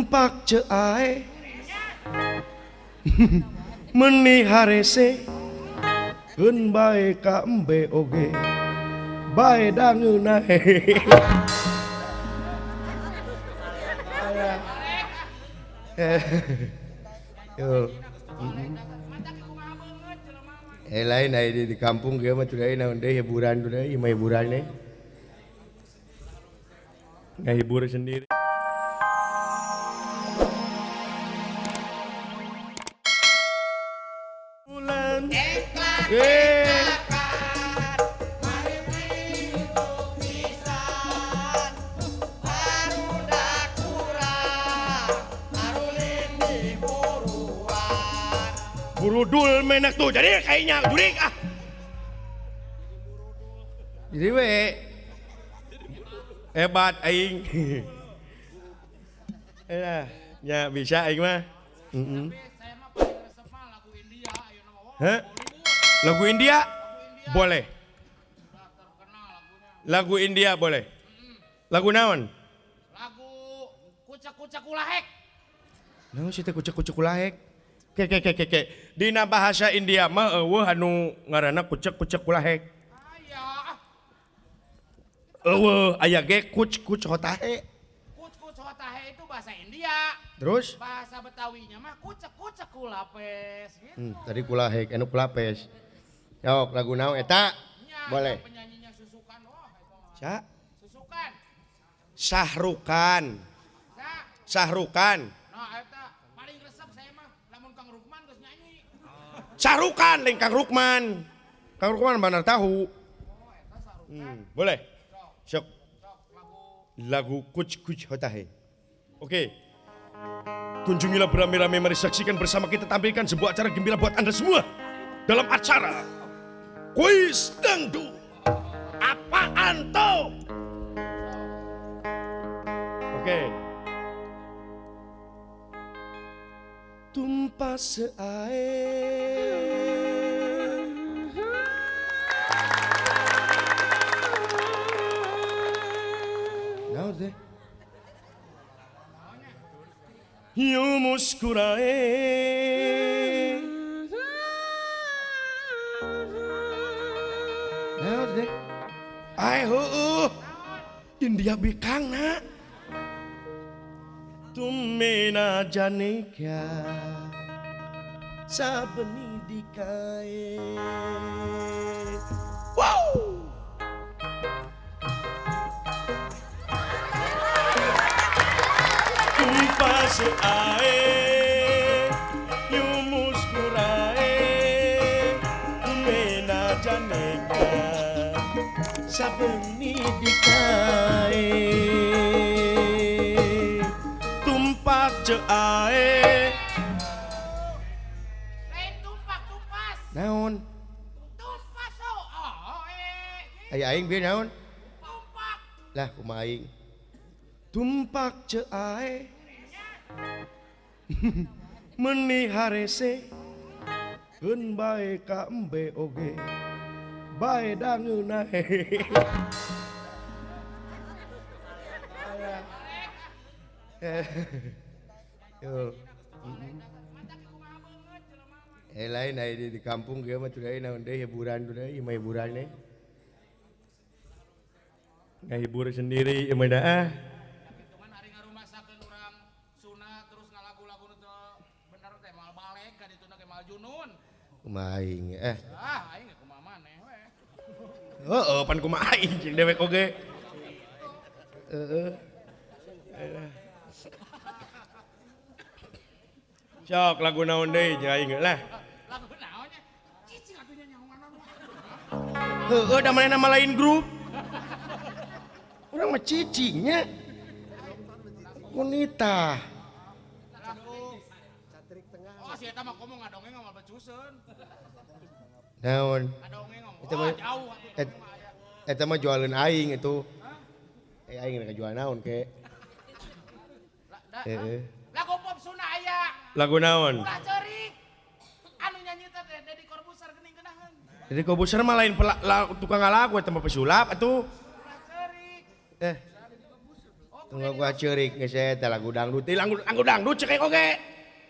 tumpak ceai meni harese eun bae ka embe oge bae dangeuna yo lain di kampung ge mah teu naon deui hiburan teh deui mah hiburan nih ngahibur sendiri. Bulan burudul menak tuh jadi kayaknya jurik ah. Jadi we hebat aing. Ya bisa aing mah. Hah? Lagu India? Boleh. Lagu India boleh. Lagu naon? Lagu Kucek-kucek kulahek. Naon sih teh kucek-kucek kulahek? Ke. Dina bahasa India mah eueuh anu ngaranna kucek-kucek kulahek. Eueuh aya ge kuc hotahe. Kuc hotahe itu bahasa India. Terus? Bahasa Betawinya mah kucek-kucek kulapes gitu. Tadi kulahek anu kulapes. Yok lagu naon eta? Ya, boleh. Penyanyinya Susukan wah itu mah. Ca? Susukan. Sahrukan. Sahrukan. Nah eta paling resep saya mah lamun Kang Rukman geus nyanyi. Sahrukan lain Kang Rukman. Kang Rukman benar tahu. Boleh. Sok. Lagu kuc hotahe. Oke. Kunjungilah beramai-ramai, mari saksikan bersama kita tampilkan sebuah acara gembira buat Anda semua dalam acara Kuis Dangdut. Apaan tuh? Oke. Tumpah seair naon teh? Yo muskurae naon teh? Ai heueuh India bikangna tumena janeka sabeni dikae. Wow! Tumpah seae yumus kurae tumena janeka sabeni dikae. Tumpak ceae Lain tumpak tumpas. naon? Tumpas oh Aya aing bieu naon? tumpak. Lah kumaha aing? Tumpak ceae meni harese eun bae ka embe oge bae dangeuna yo lain di kampung ge mah teu deui naon deui hiburan teh deui mah hiburan nih ngahibur sendiri ieu mah dah. Cuman hari ngarumasakeun urang sunat terus ngalagu-lagu teu bener teh mal balik ka dituna ge mal junun. Kumaha aing Aing ge kumaha maneh we. Heeh pan kumaha aing jeung dewek oge. Heeh. Sok lagu naon deui jeung aing lah. Lagu naonnya? Cicing atuh nyanyahoan. Heeh da manehna mah lain grup. Urang mah cicingnya. Wanita. Lagu Catrik Tengah. Oh si eta mah komo ngadongeng mah becuseun. Naon? Ngadongeng mah Eta mah jauh eta mah jualan aing itu. Aing rek jual naon ke? Heeh. Lagu pop Sunda aya. Lagu naon? Ulah ceurik. Anu nyanyi teh Deddy Corbuzier geuning geunaheun. Jadi Corbuzier mah lain tukang lagu eta mah pesulap atuh. Ulah ceurik. Enggak gua ceurik geus eta lagu dangdut. Lagu dangdut cek oge.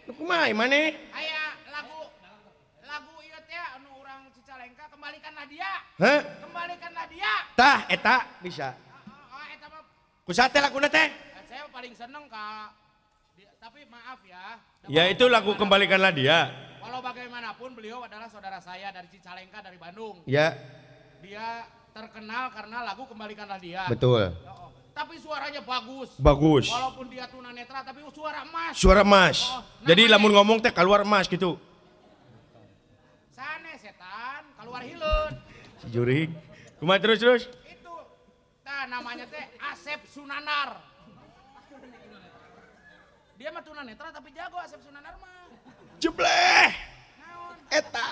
Nu kumaha maneh? Aya lagu ieu teh anu urang Cicalengka kembalikanlah dia. Hah? Kembalikanlah dia. Tah eta bisa. Eta mah Kusaha teh laguna teh? saya paling seneng tapi maaf ya. Ya itu lagu kembalikanlah dia. Walau bagaimanapun beliau adalah saudara saya dari Cicalengka dari Bandung. Ya. Dia terkenal karena lagu kembalikanlah dia. Betul. Tapi suaranya bagus. Bagus. Walaupun dia tunanetra tapi suara emas. Suara emas. Jadi namanya- lamun ngomong teh keluar emas gitu. Sane setan keluar hileun. Si Jurik. Kumaha terus? Itu. Nah namanya teh Asep Sunanar. Dia mah tunanetra tapi jago Asep Sunanar mah. Jebleh. Naon? Eta.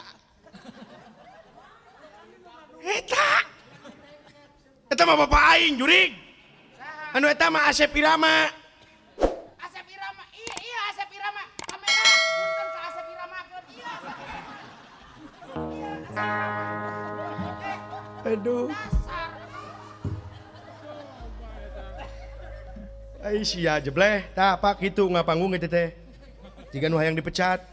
Eta mah bapak aing Jurik. Saha? Anu eta mah Asep Irama. Asep Irama. Iya Asep Irama. Kamera punten ka Asep Irama keun. Iya Asep Irama. Aduh. Dasar. Ai sia jebleh. Tah pak kitu ngapanggung eta teh. Jiga nu hayang dipecat.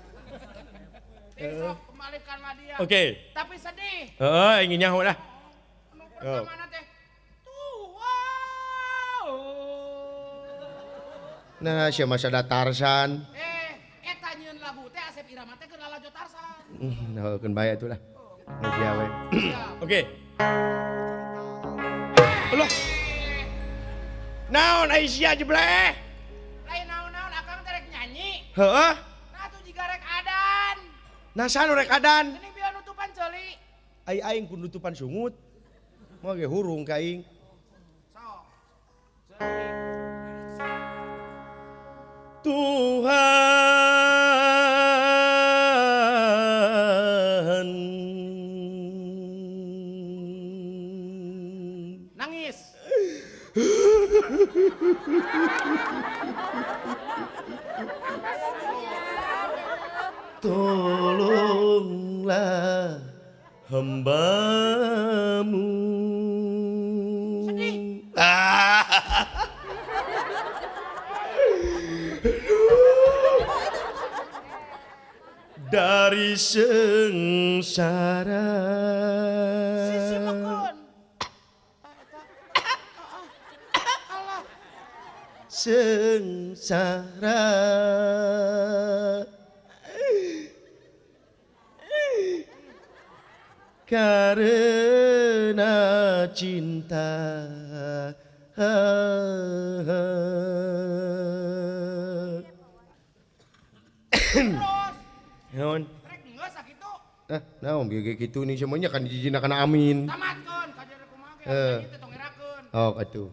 Besok kembalikanlah dia. Oke. Tapi sedih. Heeh, ingin nyaho lah. Anu pertama teh. Wow. Nah, sia masa ada Tarsan. Eta nyieun lagu teh Asep Irama teh keur lalajo Tarsan. Nahekeun bae atuh lah. Sia we. Iya. Oke. Allah. Naon ai sia jebleh? Lain naon-naon akang teh rek nyanyi. Heeh. Nah tuh jiga rek adan. Nah sanu rek adan. Ini biar nutupan ceuli. Ai aing ku nutupan sungut. Mau ge hurung ka aing. Sok. Ceuli. Tuhan Nangis. tolonglah hambamu. Sedih. Dari sengsara. Sisi mekun. Allah. Sengsara. Karena cinta. Terus. Naon? Rek geus sakitu. Naon bieu kitu nih semuanya kan dijina kana amin. Tamatkeun kader kumaha ge Eh. nyanyi teh tong erakeun. Oh, atuh.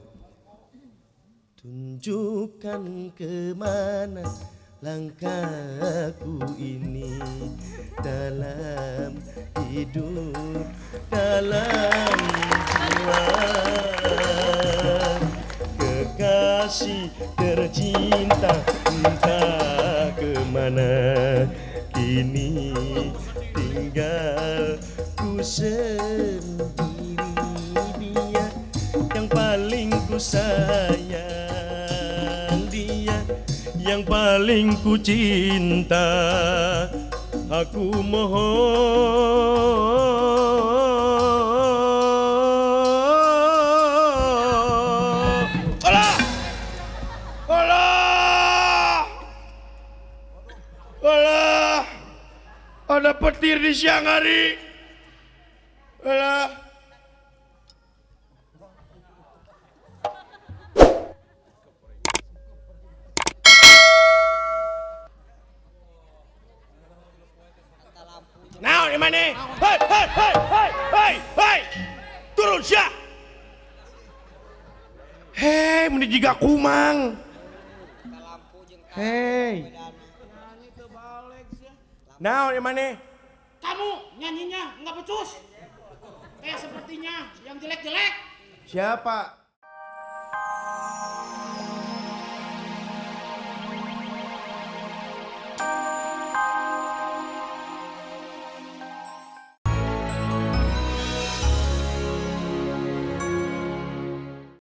Tunjukkan kemana langkahku ini dalam hidup, dalam jiwa. Kekasih tercinta, entah kemana kini tinggal ku sendiri. Dia yang paling ku sayang, dia yang paling ku cinta. Aku mohon. Allah! Allah! Allah! Ada petir di siang hari. Allah! Naon di mana? Hei! Turun sia. Hei, meni jiga kumang. Hei. Nyanyi teu balik sia. Naon di mana? Kamu nyanyinya enggak becus. Kayak sepertinya yang jelek-jelek. Siapa?